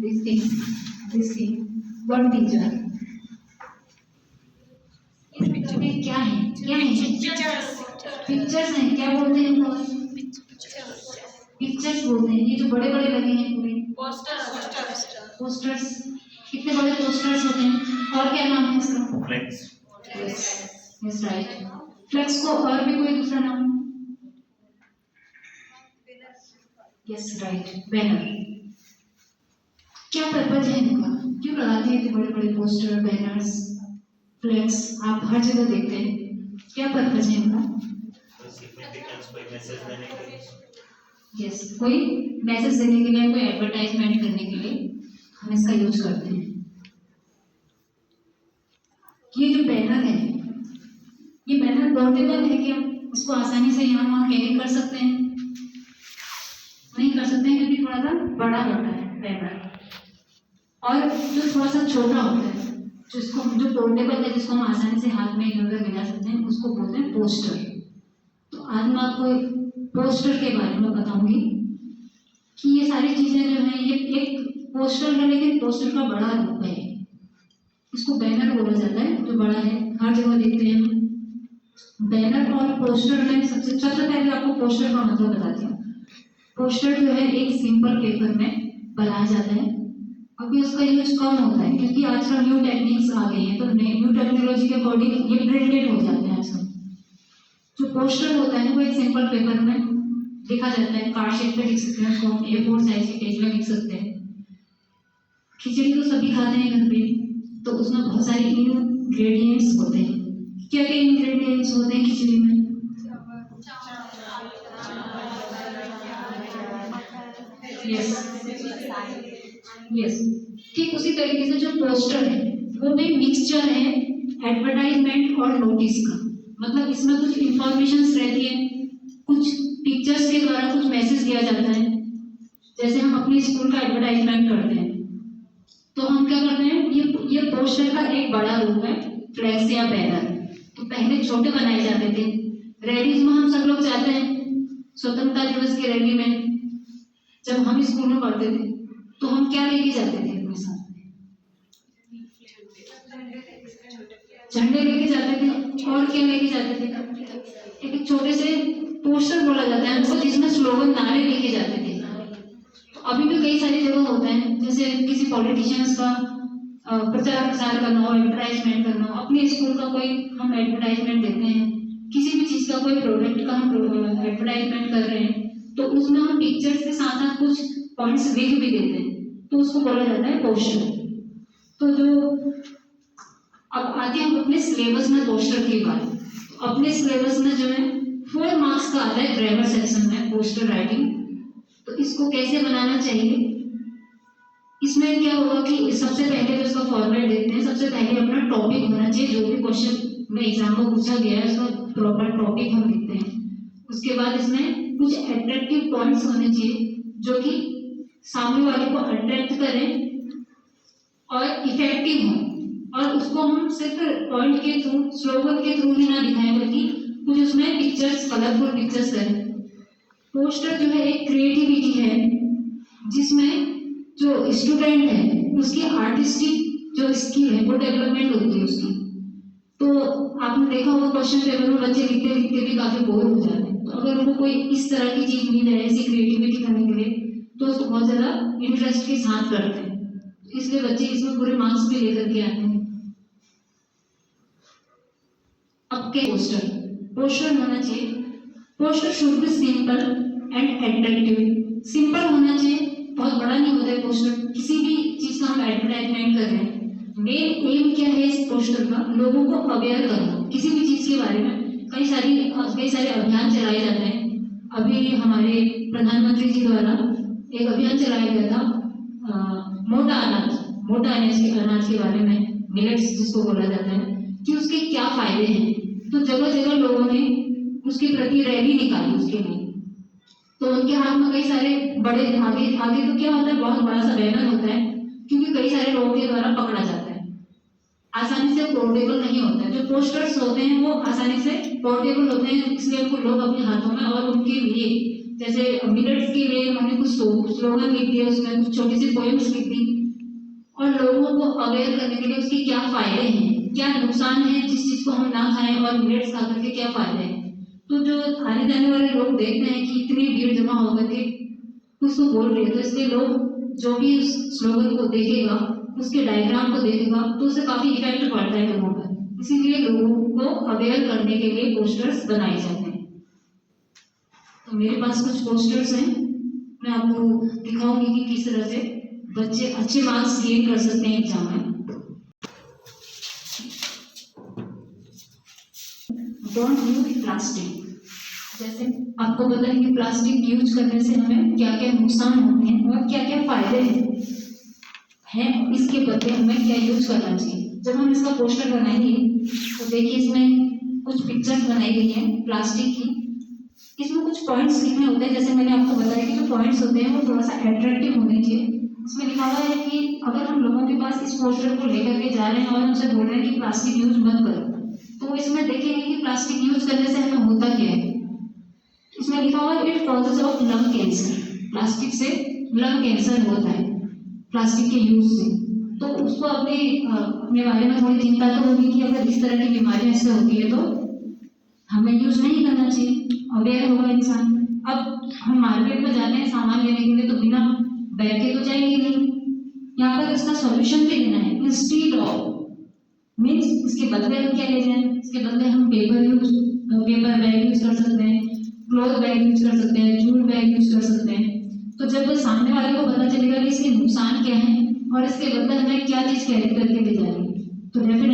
this thing, one teacher. इस picture में क्या है? पिक्चर्स हैं, क्या बोलते हैं इनको? पिक्चर्स बोलते हैं। ये जो बड़े बड़े लगे हैं पूरे पोस्टर्स, कितने बड़े पोस्टर्स होते हैं। और क्या नाम है इसका? फ्लेक्स। Yes right. फ्लेक्स को और भी कोई दूसरा नाम? Yes right, banner. क्या पर्पज है इनका? क्यों लगाते हैं इतने बड़े बड़े पोस्टर, बैनर्स, फ्लेक्स? आप हर जगह देखते हैं। क्या पर्पज है इनका? यस, कोई मैसेज देने के लिए, कोई एडवर्टाइजमेंट करने के लिए हम इसका यूज करते हैं। ये जो बैनर है, ये बैनर पोर्टेबल है क्या? इसको आसानी से यहाँ वहाँ कैरी कर सकते हैं? नहीं कर सकते हैं, क्योंकि थोड़ा सा बड़ा होता है बैनर। और जो थोड़ा सा छोटा होता है, जो पोर्टेबल है, जिसको हम आसानी से हाथ में इधर उधर मिला सकते हैं, उसको बोलते हैं पोस्टर। तो आज मैं आपको पोस्टर के बारे में बताऊंगी कि ये सारी चीजें जो हैं, ये एक पोस्टर है, लेकिन पोस्टर का बड़ा रूप है। इसको बैनर बोला जाता है, जो बड़ा है, हर जगह देखते हैं हम। बैनर और पोस्टर में सबसे पहले आपको पोस्टर का मतलब बताती हूँ। पोस्टर जो है एक सिंपल पेपर में बनाया जाता है। अभी उसका यूज कम होता है, क्योंकि आजकल न्यू टेक्निक्स आ गई हैं, तो न्यू टेक्नोलॉजी के अकॉर्डिंग ये प्रिंटेड हो जाते हैं आजकल। जो पोस्टर होता है वो एक सिंपल पेपर में लिखा जाता है। कार्ड शीट पे लिख सकते हैं, उसको A4 साइज के पेज में लिख सकते हैं। खिचड़ी तो सभी खाते हैं घर पे, तो उसमें बहुत सारे इंग्रेडिएंट्स होते हैं। क्या क्या इंग्रेडिएंट्स होते हैं खिचड़ी में? यस, ठीक उसी तरीके से जो पोस्टर है वो भी मिक्सचर है एडवर्टाइजमेंट और नोटिस का। मतलब इसमें कुछ इंफॉर्मेशंस रहती है, कुछ पिक्चर्स के द्वारा कुछ मैसेज दिया जाता है। जैसे हम अपने स्कूल का एडवर्टाइजमेंट करते हैं, तो हम क्या करते हैं, ये पोस्टर का एक बड़ा रूप है, फ्लैक्स या बैनर। तो पहले छोटे बनाए जाते थे। रैलीज में हम सब लोग जाते हैं, स्वतंत्रता दिवस की रैली में जब हम स्कूल में पढ़ते थे, तो हम क्या लेके जाते थे अपने साथ? झंडे लेके जाते थे। और क्या लेके जाते थे? एक छोटे से पोस्टर बोला जाता है हमको, जिसमें स्लोगन, नारे लेके जाते थे। तो अभी भी कई सारी जगह होता है, जैसे किसी पॉलिटिशियंस का प्रचार प्रसार करना हो, एडवर्टाइजमेंट करना हो, अपने स्कूल का कोई हम एडवर्टाइजमेंट देते हैं, किसी भी चीज का, कोई प्रोडक्ट का हम एडवर्टाइजमेंट कर रहे हैं, तो उसमें हम पिक्चर्स के साथ साथ कुछ पॉइंट्स लिख भी देते हैं, तो उसको बोला जाता है पोस्टर। तो जो अब आते हैं अपने सिलेबस में पोस्टर की बात। तो अपने सिलेबस में जो है 4 मार्क्स का आता है ग्रामर सेक्शन में पोस्टर राइटिंग। तो इसको कैसे बनाना चाहिए? इसमें क्या होगा कि सबसे पहले जो इसका फॉर्मेट देखते हैं, सबसे पहले अपना टॉपिक होना चाहिए। जो भी क्वेश्चन में एग्जाम में पूछा गया है उसका प्रॉपर टॉपिक हम लिखते हैं। उसके बाद इसमें कुछ अट्रैक्टिव पॉइंट्स होने चाहिए, जो कि सामने वाले को अट्रैक्ट करें और इफेक्टिव हो। और उसको हम सिर्फ पॉइंट के थ्रू, स्लोगन के थ्रू ही ना दिखाएं, बल्कि कुछ उसमें पिक्चर्स, कलरफुल पिक्चर्स करें। पोस्टर जो है एक क्रिएटिविटी है, जिसमें जो स्टूडेंट है उसकी आर्टिस्टिक जो स्किल है वो डेवलपमेंट होती है उसकी। तो आपने देखा होगा क्वेश्चन पेपर में बच्चे लिखते लिखते भी काफी बोर हो जाते हैं। तो अगर उनको कोई इस तरह की चीज मिल जाए, ऐसी क्रिएटिविटी करने के लिए, तो उसको बहुत ज्यादा इंटरेस्ट के साथ करते हैं। इसलिए बच्चे इसमें पूरे मार्क्स भी लेकर के आते हैं। अब के पोस्टर होना चाहिए, poster should be simple and attractive. Simple होना चाहिए, बहुत बड़ा नहीं होता है पोस्टर। किसी भी चीज का हम एडवर्टाइजमेंट कर रहे हैं, मेन एम क्या है इस पोस्टर का? लोगों को अवेयर करना किसी भी चीज के बारे में। कई सारे अभियान चलाए जाते हैं। अभी हमारे प्रधानमंत्री जी द्वारा एक अभियान चलाया गया था, मोटा अनाज के बारे में, मिलेट्स जिसको बोला जाता है, कि उसके क्या फायदे हैं। तो जगह जगह लोगों ने उसके प्रति रैली निकाली उसके लिए। तो उनके हाथ में कई सारे बड़े, आगे तो क्या होता है, बहुत बड़ा सा बैनर होता है, क्योंकि कई सारे लोगों के द्वारा पकड़ा जाता है, आसानी से पोर्टेबल नहीं होता है। जो पोस्टर्स होते हैं वो आसानी से पोर्टेबल होते हैं, इसलिए उनको लोग अपने हाथों में, और उनके लिए जैसे मिलेट्स के लिए उन्होंने कुछ स्लोगन लिख दिया, उसमें कुछ छोटी सी पोएम्स लिख दी और लोगों को अवेयर करने के लिए उसके क्या फायदे हैं, क्या नुकसान है जिस चीज को हम ना खाएं और मिलेट्स खा करके क्या फायदे हैं। तो जो आने जाने वाले लोग देख रहे हैं कि इतनी भीड़ जमा होकर के कुछ तो बोल रही है, तो इसलिए लोग जो भी उस स्लोगन को देखेगा, उसके डायग्राम को देखेगा, तो उससे काफी इफेक्ट पड़ता है लोगों पर। इसीलिए लोगों को अवेयर करने के लिए पोस्टर्स बनाए जाते हैं। तो मेरे पास कुछ पोस्टर्स हैं, मैं आपको दिखाऊंगी कि किस तरह से बच्चे अच्छे मार्क्स गेन कर सकते हैं एग्जाम में। Don't use plastic. जैसे आपको पता है कि प्लास्टिक यूज करने से हमें क्या क्या नुकसान होते हैं और क्या क्या फायदे हैं, इसके बदले हमें क्या यूज करना चाहिए। जब हम इसका पोस्टर बनाएंगे तो देखिए इसमें कुछ पिक्चर्स बनाई गई हैं प्लास्टिक की। इसमें कुछ पॉइंट्स लिखने होते हैं, जैसे मैंने आपको बताया कि जो पॉइंट्स होते हैं वो थोड़ा सा अट्रैक्टिव होने चाहिए। उसमें लिखा हुआ है कि अगर हम लोगों के पास इस पोस्टर को लेकर के जा रहे हैं और उनसे बोल रहे हैं कि प्लास्टिक यूज मत करो, तो इसमें देखेंगे कि प्लास्टिक यूज करने से हमें होता क्या है। इसमें लिखा हुआ है it causes of lung cancer. Plastic से लंग कैंसर होता है प्लास्टिक के यूज से। तो उसको अपने बारे में थोड़ी चिंता तो होगी कि अगर इस तरह की बीमारियां इससे होती है तो हमें यूज नहीं करना चाहिए, अवेयर होगा इंसान। अब हम मार्केट में जाते हैं सामान लेने के लिए तो बिना बैग के तो जाएंगे नहीं, यहाँ पर इसका सॉल्यूशन भी लेना है। इंस्टीड ऑफ मीन्स इसके बदले हम क्या ले जाएं, इसके बदले हम पेपर बैग यूज कर सकते हैं, क्लॉथ बैग यूज कर सकते हैं, जूट बैग यूज कर सकते हैं। तो जब सामने वाले को पता चलेगा कि इसके नुकसान क्या है और इसके बदले हमें क्या चीज कैरी करके ले जाएंगे, तो डेफिनेटली